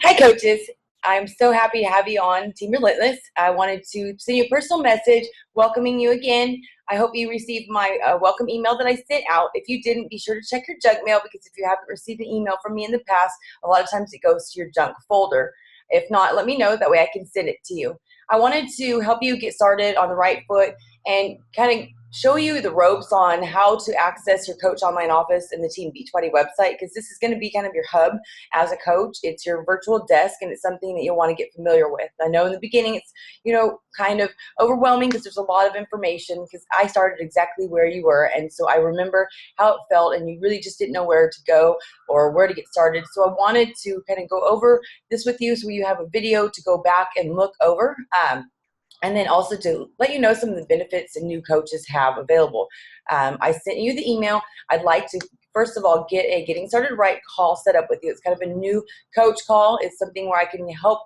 Hi, coaches. I'm so happy to have you on Team Relentless. I wanted to send you a personal message welcoming you again. I hope you received my welcome email that I sent out. If you didn't, be sure to check your junk mail because if you haven't received an email from me in the past, a lot of times it goes to your junk folder. If not, let me know. That way I can send it to you. I wanted to help you get started on the right foot and kind of show you the ropes on how to access your Coach Online Office and the Team Beachbody website, because this is going to be kind of your hub as a coach. It's your virtual desk, and it's something that you'll want to get familiar with. I know in the beginning it's, kind of overwhelming because there's a lot of information, because I started exactly where you were, and so I remember how it felt, and you really just didn't know where to go or where to get started. So I wanted to kind of go over this with you so you have a video to go back and look over. And then also to let you know some of the benefits that new coaches have available. I sent you the email. I'd like to, first of all, get a Getting Started Right call set up with you. It's kind of a new coach call. It's something where I can help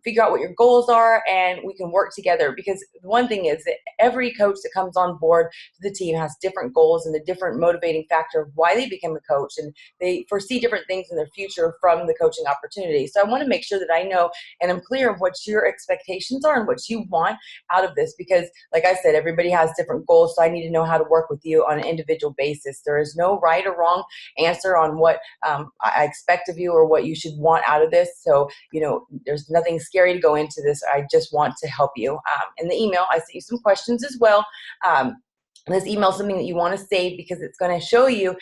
figure out what your goals are, and we can work together. Because one thing is that every coach that comes on board to the team has different goals and a different motivating factor of why they become a coach, and they foresee different things in their future from the coaching opportunity. So I want to make sure that I know and I'm clear of what your expectations are and what you want out of this, because like I said, everybody has different goals, so I need to know how to work with you on an individual basis. There is no right or wrong answer on what I expect of you or what you should want out of this. So there's nothing scary to go into this. I just want to help you. In the email I sent you some questions as well. This email is something that you want to save because it's going to show you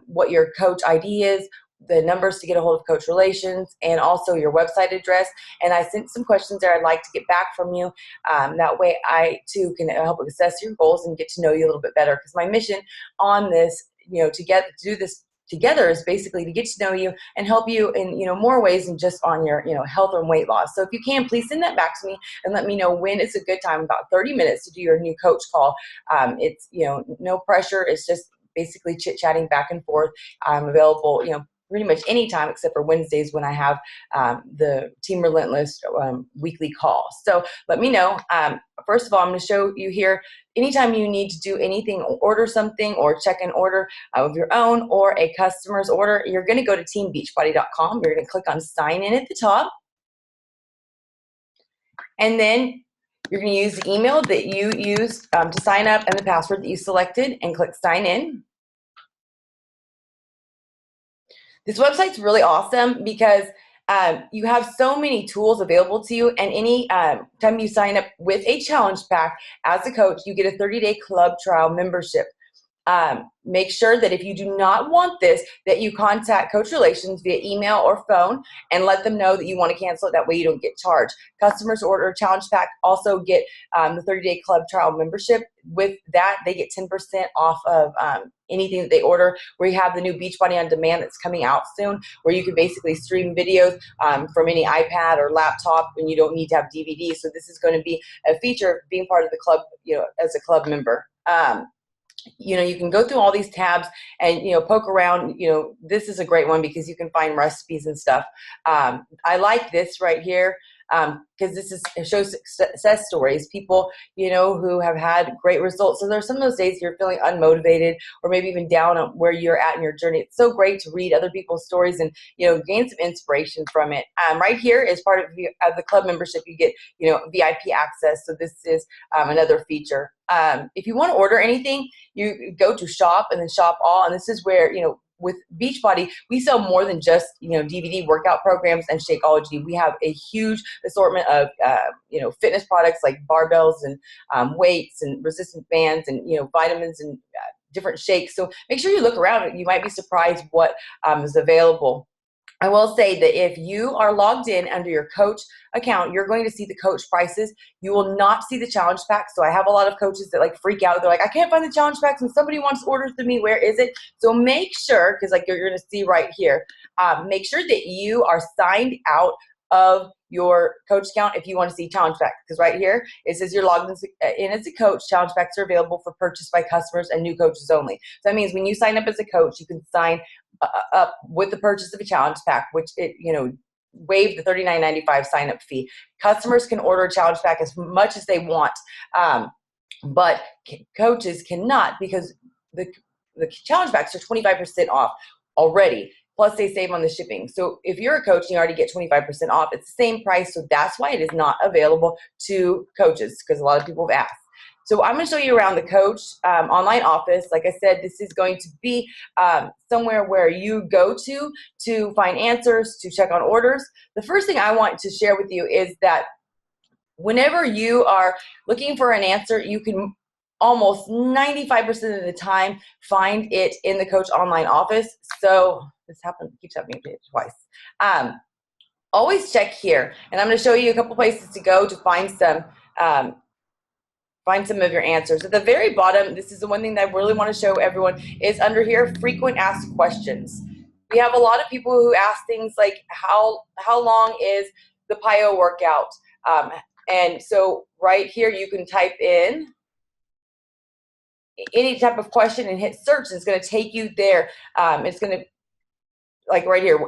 what your coach ID is, the numbers to get a hold of Coach Relations, and also your website address. And I sent some questions there I'd like to get back from you. That way I too can help assess your goals and get to know you a little bit better, because my mission on this, to do this together, is basically to get to know you and help you in more ways than just on your health and weight loss. So if you can, please send that back to me and let me know when it's a good time, about 30 minutes, to do your new coach call. It's no pressure. It's just basically chit-chatting back and forth. I'm available pretty much anytime except for Wednesdays, when I have the Team Relentless weekly call. So let me know. First of all, I'm going to show you here, anytime you need to do anything, order something or check an order of your own or a customer's order, you're going to go to teambeachbody.com. You're going to click on sign in at the top. And then you're going to use the email that you used to sign up and the password that you selected, and click sign in. This website's really awesome because you have so many tools available to you, and any time you sign up with a challenge pack as a coach, you get a 30-day club trial membership. Make sure that if you do not want this, that you contact Coach Relations via email or phone and let them know that you want to cancel it. That way you don't get charged. Customers order a challenge pack also get the 30-day club trial membership. With that, they get 10% off of anything that they order. We have the new Beachbody on Demand that's coming out soon, where you can basically stream videos from any iPad or laptop, and you don't need to have DVD. So this is going to be a feature of being part of the club, as a club member. You can go through all these tabs and poke around. This is a great one because you can find recipes and stuff. I like this right here because it shows success stories, people who have had great results. So there's some of those days you're feeling unmotivated or maybe even down on where you're at in your journey. It's so great to read other people's stories and gain some inspiration from it. Right here is part of the club membership. You get VIP access. So this is another feature. If you want to order anything, you go to shop and then shop all, and this is where with Beachbody, we sell more than just DVD workout programs and Shakeology. We have a huge assortment of fitness products like barbells and weights and resistance bands and vitamins and different shakes. So make sure you look around. You might be surprised what is available. I will say that if you are logged in under your coach account, you're going to see the coach prices. You will not see the challenge pack. So I have a lot of coaches that freak out. They're like, I can't find the challenge packs and somebody wants orders to me. Where is it? So make sure, because you're going to see right here, make sure that you are signed out of your coach account if you want to see challenge packs, because right here it says you're logged in as a coach. Challenge packs are available for purchase by customers and new coaches only. So that means when you sign up as a coach, you can sign up with the purchase of a challenge pack, which waive the $39.95 sign up fee. Customers can order a challenge pack as much as they want, but coaches cannot, because the challenge packs are 25% off already. plus they save on the shipping. So if you're a coach and you already get 25% off, it's the same price. So that's why it is not available to coaches, because a lot of people have asked. So I'm going to show you around the coach online office. Like I said, this is going to be somewhere where you go to find answers, to check on orders. The first thing I want to share with you is that whenever you are looking for an answer, you can almost 95% of the time find it in the coach online office. So this keeps happening twice. Always check here, and I'm going to show you a couple places to go to find some of your answers. At the very bottom, this is the one thing that I really want to show everyone, is under here, frequent asked questions. We have a lot of people who ask things like, how long is the PIO workout? And so right here, you can type in any type of question and hit search, and it's going to take you there. It's going to, like right here,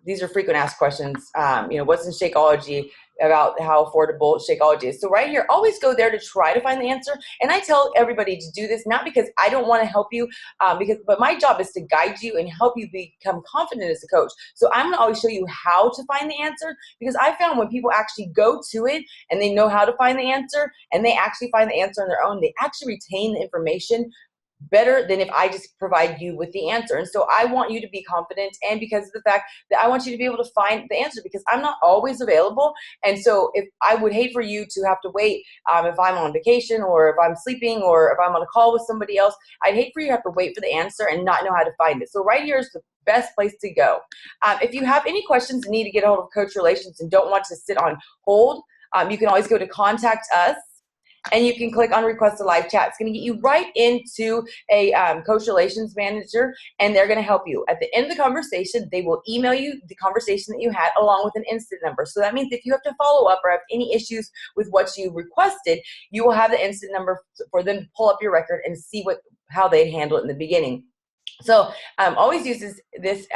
these are frequent asked questions. What's in Shakeology, about how affordable Shakeology is. So right here, always go there to try to find the answer. And I tell everybody to do this, not because I don't want to help you, but my job is to guide you and help you become confident as a coach. So I'm going to always show you how to find the answer, because I found when people actually go to it and they know how to find the answer, and they actually find the answer on their own, they actually retain the information better than if I just provide you with the answer. And so I want you to be confident, and because of the fact that I want you to be able to find the answer, because I'm not always available. And so if I would hate for you to have to wait, if I'm on vacation, or if I'm sleeping, or if I'm on a call with somebody else, I'd hate for you to have to wait for the answer and not know how to find it. So right here is the best place to go. If you have any questions and need to get a hold of Coach Relations and don't want to sit on hold, you can always go to Contact Us, and you can click on Request a Live Chat. It's going to get you right into a Coach Relations Manager, and they're going to help you. At the end of the conversation, they will email you the conversation that you had along with an incident number. So that means if you have to follow up or have any issues with what you requested, you will have the incident number for them to pull up your record and see how they handle it in the beginning. So always use this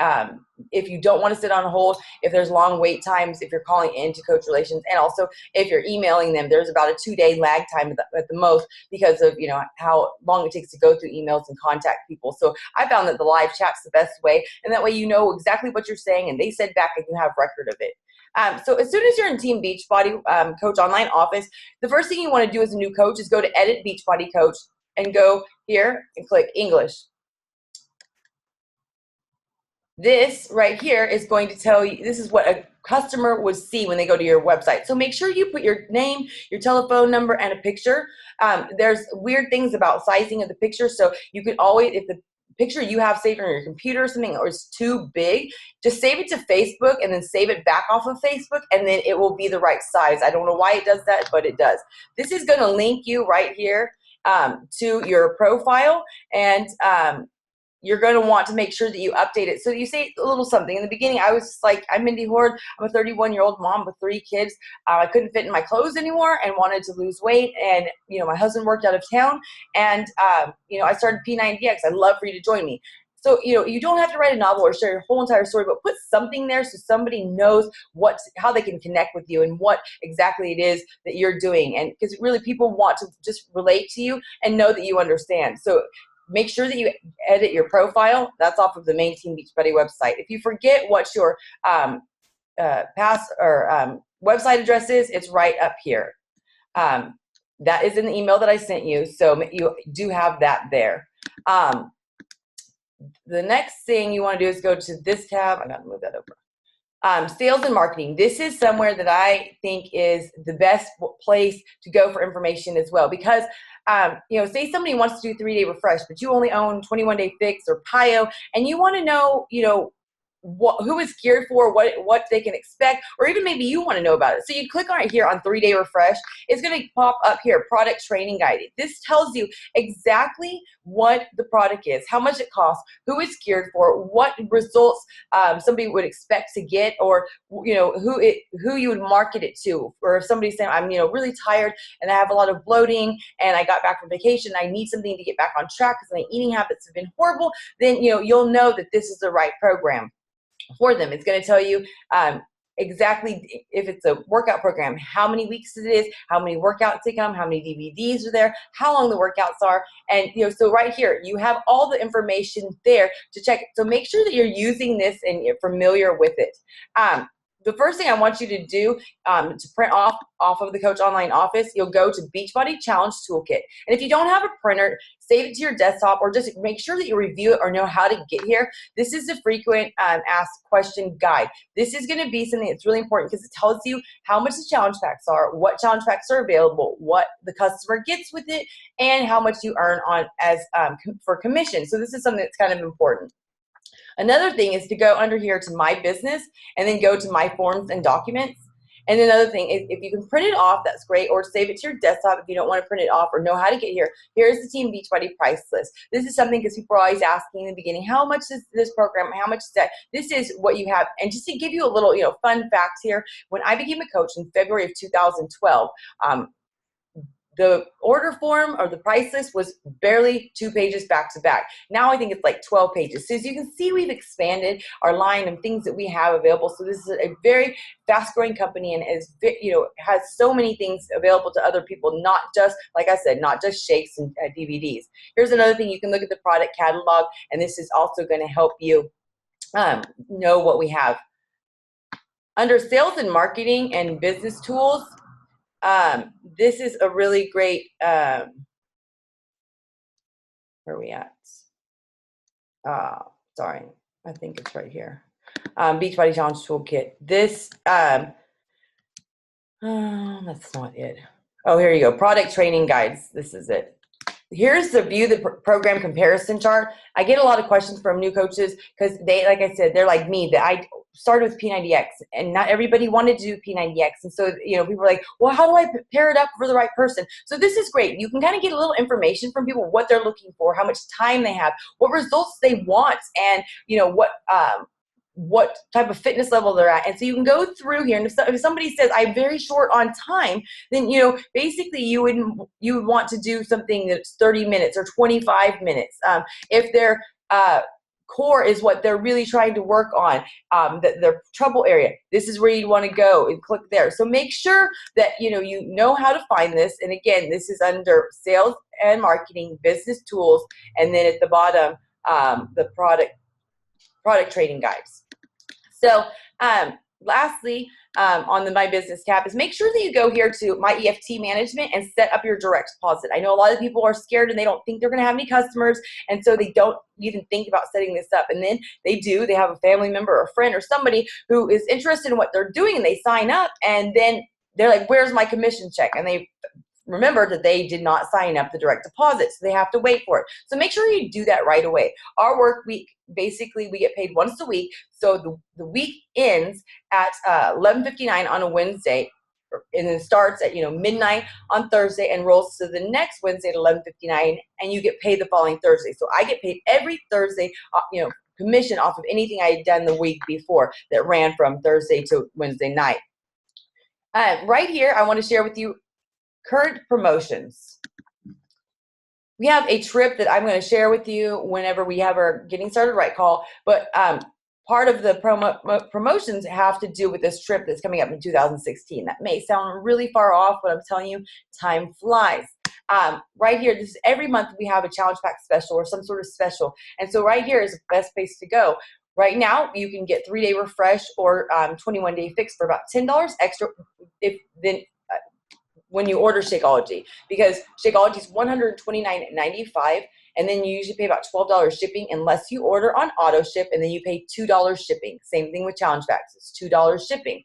if you don't want to sit on hold, if there's long wait times, if you're calling into Coach Relations, and also if you're emailing them, there's about a 2-day lag time at the most, because of how long it takes to go through emails and contact people. So I found that the live chat's the best way, and that way you know exactly what you're saying, and they said back, and you have record of it. So as soon as you're in Team Beachbody Coach Online Office, the first thing you want to do as a new coach is go to Edit Beachbody Coach and go here and click English. This right here is going to tell you, this is what a customer would see when they go to your website. So make sure you put your name, your telephone number, and a picture. There's weird things about sizing of the picture. So you could always, if the picture you have saved on your computer or something, or it's too big, just save it to Facebook and then save it back off of Facebook, and then it will be the right size. I don't know why it does that, but it does. This is going to link you right here to your profile, and you're going to want to make sure that you update it. So you say a little something. In the beginning, I was just like, I'm Mindy Horde. I'm a 31-year-old mom with 3 kids. I couldn't fit in my clothes anymore and wanted to lose weight. And, my husband worked out of town. And, I started P90X. I'd love for you to join me. So, you don't have to write a novel or share your whole entire story, but put something there so somebody knows how they can connect with you and what exactly it is that you're doing. And because really people want to just relate to you and know that you understand. So make sure that you edit your profile. That's off of the main Team Beachbody website. If you forget what your website address is, it's right up here. That is in the email that I sent you, so you do have that there. The next thing you want to do is go to this tab. I got to move that over. Sales and marketing. This is somewhere that I think is the best place to go for information as well, because say somebody wants to do 3-day refresh, but you only own 21-day fix or PIO, and you want to know, who is geared for, what they can expect, or even maybe you want to know about it. So you click on it here on 3-day refresh. It's going to pop up here, product training guide. This tells you exactly what the product is, how much it costs, who it's geared for, what results somebody would expect to get, or who you would market it to. Or if somebody's saying, I'm really tired and I have a lot of bloating and I got back from vacation, I need something to get back on track because my eating habits have been horrible, then you'll know that this is the right program for them. It's going to tell you exactly if it's a workout program, how many weeks it is, how many workouts they come, how many DVDs are there, how long the workouts are. And, so right here, you have all the information there to check. So make sure that you're using this and you're familiar with it. The first thing I want you to do to print off of the Coach Online Office, you'll go to Beachbody Challenge Toolkit. And if you don't have a printer, save it to your desktop or just make sure that you review it or know how to get here. This is the frequent asked question guide. This is going to be something that's really important because it tells you how much the challenge packs are, what challenge packs are available, what the customer gets with it, and how much you earn on as for commission. So this is something that's kind of important. Another thing is to go under here to My Business and then go to My Forms and Documents. And another thing is if you can print it off, that's great, or save it to your desktop if you don't want to print it off or know how to get here. Here's the Team Beachbody price list. This is something because people are always asking in the beginning, how much is this program? How much is that? This is what you have. And just to give you a little, fun facts here, when I became a coach in February of 2012, the order form or the price list was barely 2 pages back to back. Now I think it's like 12 pages. So as you can see, we've expanded our line and things that we have available. So this is a very fast growing company and has so many things available to other people, not just, like I said, not just shakes and DVDs. Here's another thing. You can look at the product catalog, and this is also going to help you know what we have. Under sales and marketing and business tools, this is a really great, where are we at? Sorry, I think it's right here. Beachbody Challenge Toolkit. This, that's not it. Oh, here you go. Product training guides. This is it. Here's the view the program comparison chart. I get a lot of questions from new coaches because they, like I said, they're like me, that I started with P90X and not everybody wanted to do P90X. And so, people are like, well, how do I pair it up for the right person? So this is great. You can kind of get a little information from people, what they're looking for, how much time they have, what results they want, and, what type of fitness level they're at. And so you can go through here, and if somebody says I'm very short on time, then basically you would want to do something that's 30 minutes or 25 minutes. If their core is what they're really trying to work on, their trouble area, this is where you want to go and click there. So make sure that you know how to find this. And again, this is under sales and marketing, business tools, and then at the bottom, the product training guides. So lastly, on the My Business tab is make sure that you go here to My EFT Management and set up your direct deposit. I know a lot of people are scared and they don't think they're going to have any customers, and so they don't even think about setting this up. And then they do. They have a family member or a friend or somebody who is interested in what they're doing, and they sign up, and then they're like, where's my commission check? And they remember that they did not sign up the direct deposit, so they have to wait for it. So make sure you do that right away. Our work week, basically, we get paid once a week. So the week ends at 11:59 on a Wednesday, and then starts at midnight on Thursday and rolls to the next Wednesday at 11:59, and you get paid the following Thursday. So I get paid every Thursday, commission off of anything I had done the week before that ran from Thursday to Wednesday night. Right here, I want to share with you current promotions. We have a trip that I'm going to share with you whenever we have our Getting Started Right call, but part of the promotions have to do with this trip that's coming up in 2016. That may sound really far off, but I'm telling you, time flies. Right here, this is every month we have a challenge pack special or some sort of special, and so right here is the best place to go. Right now, you can get 3-day refresh or 21-day fix for about $10 extra when you order Shakeology, because Shakeology is $129.95, and then you usually pay about $12 shipping unless you order on auto ship, and then you pay $2 shipping. Same thing with challenge packs, it's $2 shipping.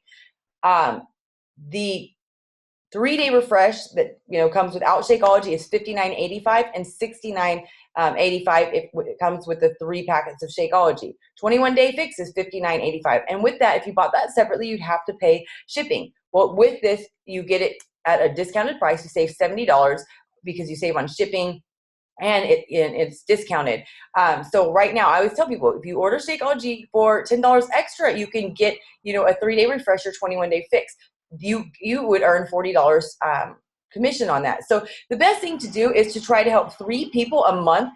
The 3-day refresh that comes without Shakeology is $59.85 and $69.85 if it comes with the 3 packets of Shakeology. 21-day fix is $59.85, and with that, if you bought that separately, you'd have to pay shipping. Well, with this, you get it at a discounted price. You save $70 because you save on shipping, and it's discounted. So right now, I always tell people, if you order Shakeology for $10 extra, you can get a 3-day refresher, 21-day fix. You would earn $40 commission on that. So the best thing to do is to try to help 3 people a month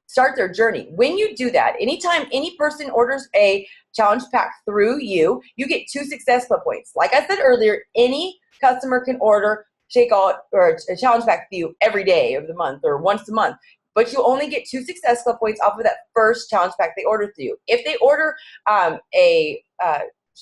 start their journey. When you do that, anytime any person orders a challenge pack through you, you get 2 Success Club points. Like I said earlier, any customer can order Shakeout or a challenge pack for you every day of the month or once a month, but you only get 2 Success Club points off of that first challenge pack they order through you. If they order a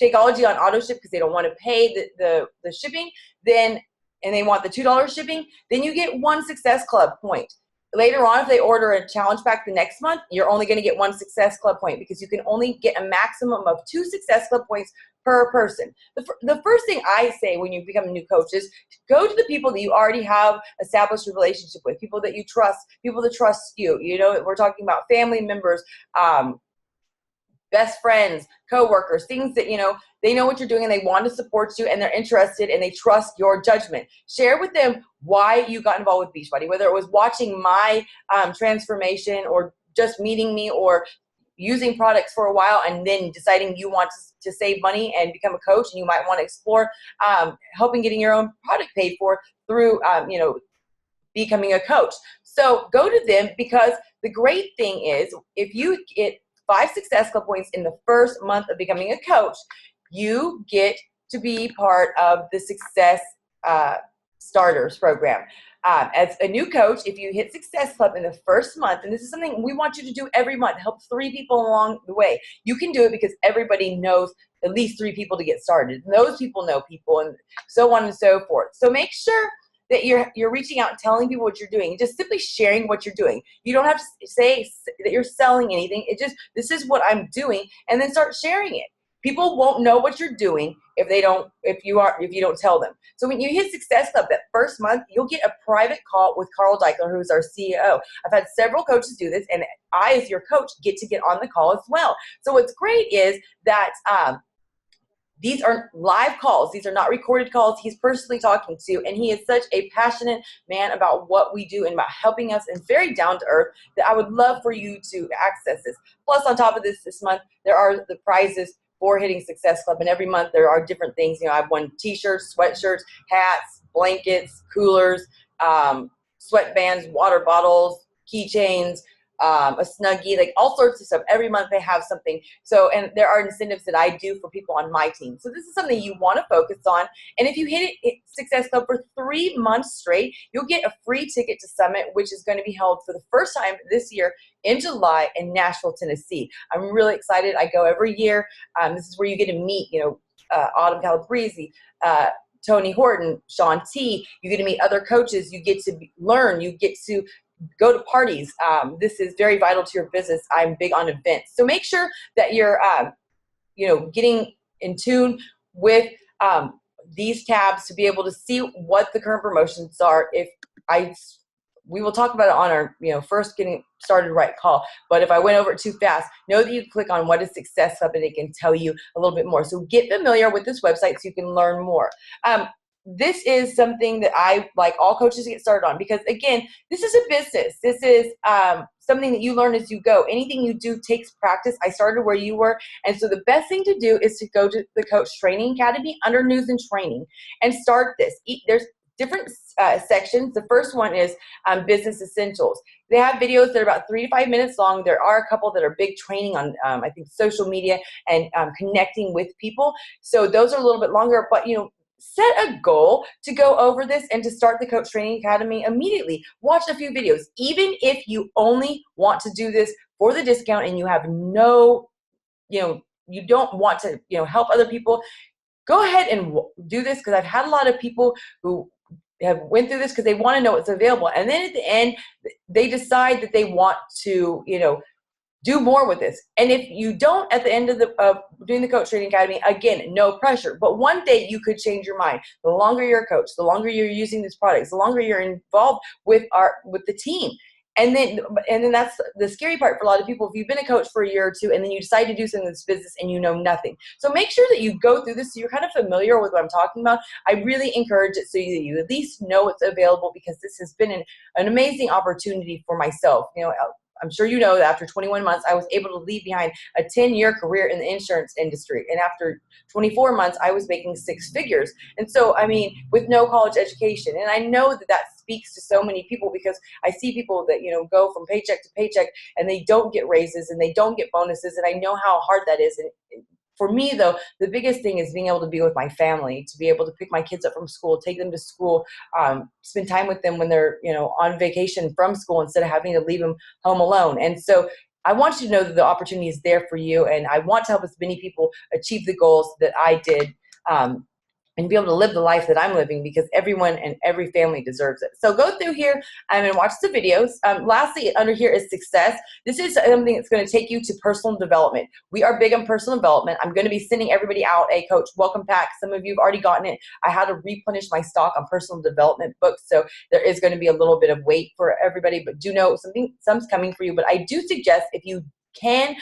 Shakeology on auto ship because they don't want to pay the shipping, then and they want the $2 shipping, then you get 1 Success Club point. Later on, if they order a challenge pack the next month, you're only going to get 1 Success Club point because you can only get a maximum of 2 Success Club points per person. The first thing I say when you become a new coach is go to the people that you already have established a relationship with, people that you trust, people that trust you. You know, we're talking about family members, best friends, coworkers, things that, you know, they know what you're doing and they want to support you and they're interested and they trust your judgment. Share with them why you got involved with Beachbody, whether it was watching my transformation or just meeting me or using products for a while and then deciding you want to save money and become a coach, and you might want to explore helping getting your own product paid for through, you know, becoming a coach. So go to them, because the great thing is if you get 5 Success Club points in the first month of becoming a coach, you get to be part of the Success Starters program. As a new coach, if you hit Success Club in the first month, and this is something we want you to do every month, help 3 people along the way. You can do it because everybody knows at least 3 people to get started. And those people know people, and so on and so forth. So make sure that you're reaching out and telling people what you're doing, just simply sharing what you're doing. You don't have to say that you're selling anything. It just, this is what I'm doing, and then start sharing it. People won't know what you're doing if you don't tell them. So when you hit Success Club that first month, you'll get a private call with Carl Deichler, who's our CEO. I've had several coaches do this, and I, as your coach, get to get on the call as well. So what's great is that these are live calls. These are not recorded calls. He's personally talking to, and he is such a passionate man about what we do and about helping us, and very down to earth, that I would love for you to access this. Plus, on top of this month, there are the prizes for hitting Success Club, and every month there are different things. You know, I've won t-shirts, sweatshirts, hats, blankets, coolers, sweatbands, water bottles, keychains, a Snuggie, like all sorts of stuff. Every month they have something. So, and there are incentives that I do for people on my team. So this is something you want to focus on. And if you hit Success Club for 3 months straight, you'll get a free ticket to Summit, which is going to be held for the first time this year in July in Nashville, Tennessee. I'm really excited. I go every year. This is where you get to meet, you know, Autumn Calabrese, Tony Horton, Sean T. You get to meet other coaches. You get to learn. You get to go to parties. This is very vital to your business. I'm big on events. So make sure that you're, you know, getting in tune with these tabs to be able to see what the current promotions are. We will talk about it on our, you know, first getting started right call. But if I went over it too fast, know that you click on what is Success Club and it can tell you a little bit more. So get familiar with this website so you can learn more. This is something that I like all coaches to get started on, because again, this is a business. This is something that you learn as you go. Anything you do takes practice. I started where you were. And so the best thing to do is to go to the Coach Training Academy under News and Training and start this. There's different sections. The first one is Business Essentials. They have videos that are about 3 to 5 minutes long. There are a couple that are big training on, I think, social media and connecting with people. So those are a little bit longer, but, you know, set a goal to go over this and to start the Coach Training Academy immediately. Watch a few videos. Even if you only want to do this for the discount and you have no, you know, you don't want to, you know, help other people, go ahead and do this, because I've had a lot of people who have went through this because they want to know what's available. And then at the end, they decide that they want to, you know, do more with this. And if you don't at the end of doing the Coach Training Academy, again, no pressure. But one day you could change your mind. The longer you're a coach, the longer you're using these products, the longer you're involved with the team. And then that's the scary part for a lot of people. If you've been a coach for a year or two and then you decide to do something in this business and you know nothing. So make sure that you go through this so you're kind of familiar with what I'm talking about. I really encourage it so that you at least know it's available, because this has been an amazing opportunity for myself. You know, I'm sure you know that after 21 months, I was able to leave behind a 10-year career in the insurance industry. And after 24 months, I was making 6 figures. And so, I mean, with no college education. And I know that that speaks to so many people, because I see people that, go from paycheck to paycheck and they don't get raises and they don't get bonuses. And I know how hard that is. And for me, though, the biggest thing is being able to be with my family, to be able to pick my kids up from school, take them to school, spend time with them when they're, on vacation from school, instead of having to leave them home alone. And so I want you to know that the opportunity is there for you. And I want to help as many people achieve the goals that I did, and be able to live the life that I'm living, because everyone and every family deserves it. So go through here and watch the videos. Lastly, under here is success. This is something that's going to take you to personal development. We are big on personal development. I'm going to be sending everybody out a coach welcome pack. Some of you have already gotten it. I had to replenish my stock on personal development books, so there is going to be a little bit of wait for everybody, but do know some's coming for you. But I do suggest, if you can,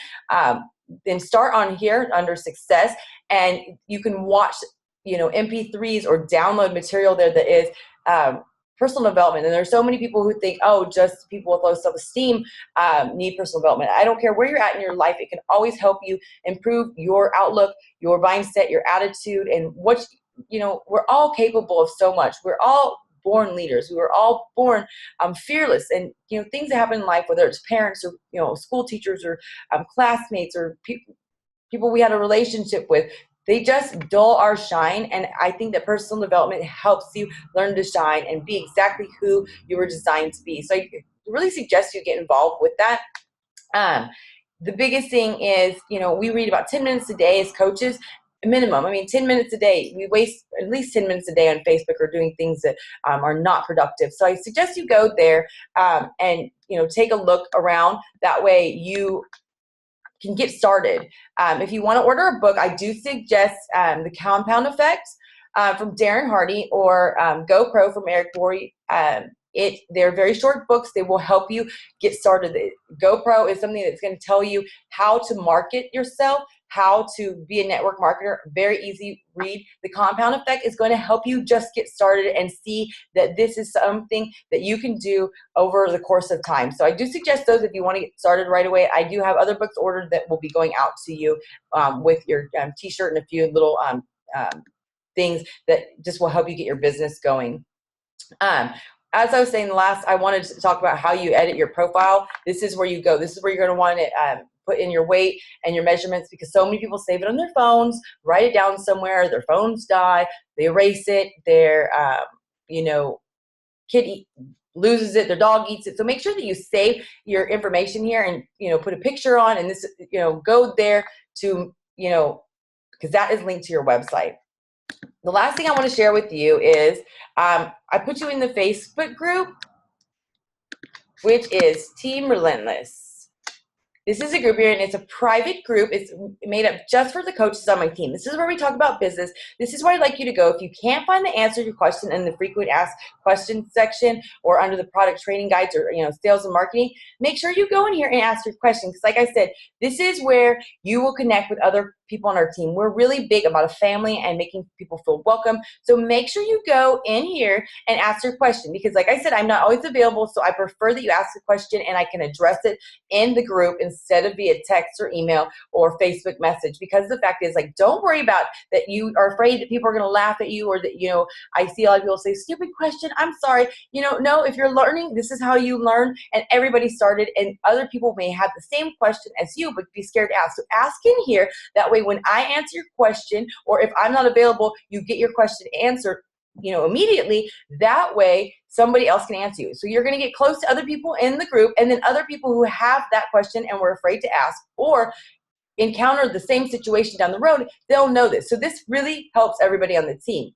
then start on here under success, and you can watch MP3s or download material there that is personal development. And there's so many people who think, oh, just people with low self-esteem need personal development. I don't care where you're at in your life. It can always help you improve your outlook, your mindset, your attitude, and what, we're all capable of so much. We're all born leaders. We were all born fearless, and things that happen in life, whether it's parents or school teachers or classmates or people we had a relationship with, they just dull our shine. And I think that personal development helps you learn to shine and be exactly who you were designed to be. So I really suggest you get involved with that. The biggest thing is, we read about 10 minutes a day as coaches, minimum. 10 minutes a day. We waste at least 10 minutes a day on Facebook or doing things that are not productive. So I suggest you go there and, take a look around. That way you can get started. If you want to order a book, I do suggest The Compound Effect from Darren Hardy, or GoPro from Eric Worre. They're very short books. They will help you get started. GoPro is something that's going to tell you how to market yourself, how to be a network marketer. Very easy read. The Compound Effect is going to help you just get started and see that this is something that you can do over the course of time. So I do suggest those if you want to get started right away. I do have other books ordered that will be going out to you with your t-shirt and a few little things that just will help you get your business going. As I was saying I wanted to talk about how you edit your profile. This is where you go. This is where you're going to want to put in your weight and your measurements, because so many people save it on their phones, write it down somewhere, their phones die, they erase it, their kid loses it, their dog eats it. So make sure that you save your information here and, put a picture on, and this, go there to, because that is linked to your website. The last thing I want to share with you is I put you in the Facebook group, which is Team Relentless. This is a group here, and it's a private group. It's made up just for the coaches on my team. This is where we talk about business. This is where I'd like you to go. If you can't find the answer to your question in the frequent asked questions section or under the product training guides or sales and marketing, make sure you go in here and ask your question. Because like I said, this is where you will connect with other people on our team. We're really big about a family and making people feel welcome. So make sure you go in here and ask your question, because like I said, I'm not always available. So I prefer that you ask a question and I can address it in the group instead of via text or email or Facebook message. Because the fact is, don't worry about that you are afraid that people are going to laugh at you, or that, I see a lot of people say, stupid question. I'm sorry. No, if you're learning, this is how you learn, and everybody started, and other people may have the same question as you, but be scared to ask. So ask in here. That way, when I answer your question, or if I'm not available, you get your question answered immediately. That way somebody else can answer you. So you're going to get close to other people in the group, and then other people who have that question and were afraid to ask or encounter the same situation down the road, they'll know this. So this really helps everybody on the team.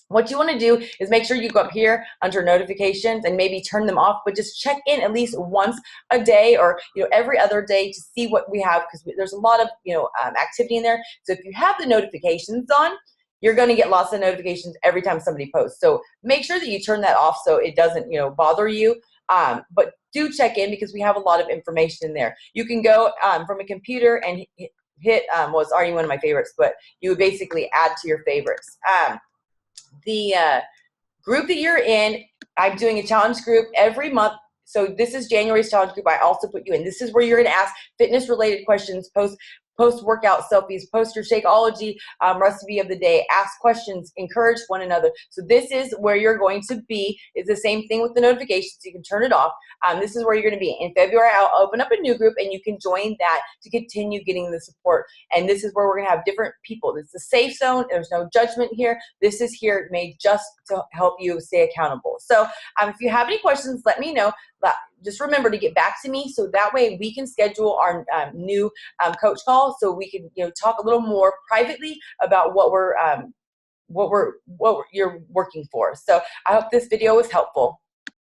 What you want to do is make sure you go up here under notifications and maybe turn them off, but just check in at least once a day, or every other day, to see what we have, because there's a lot of activity in there. So if you have the notifications on, you're going to get lots of notifications every time somebody posts. So make sure that you turn that off so it doesn't bother you. But do check in, because we have a lot of information in there. You can go from a computer and hit well, it's already one of my favorites, but you would basically add to your favorites. The group that you're in, I'm doing a challenge group every month So this is January's challenge group. I also put you in. This is where you're going to ask fitness related questions, post workout selfies, post your Shakeology recipe of the day, ask questions, encourage one another. So this is where you're going to be. It's the same thing with the notifications. You can turn it off. This is where you're going to be. In February, I'll open up a new group and you can join that to continue getting the support. And this is where we're going to have different people. It's a safe zone. There's no judgment here. This is here made just to help you stay accountable. So if you have any questions, let me know. Just remember to get back to me so that way we can schedule our new coach call so we can talk a little more privately about what you're working for. So I hope this video was helpful.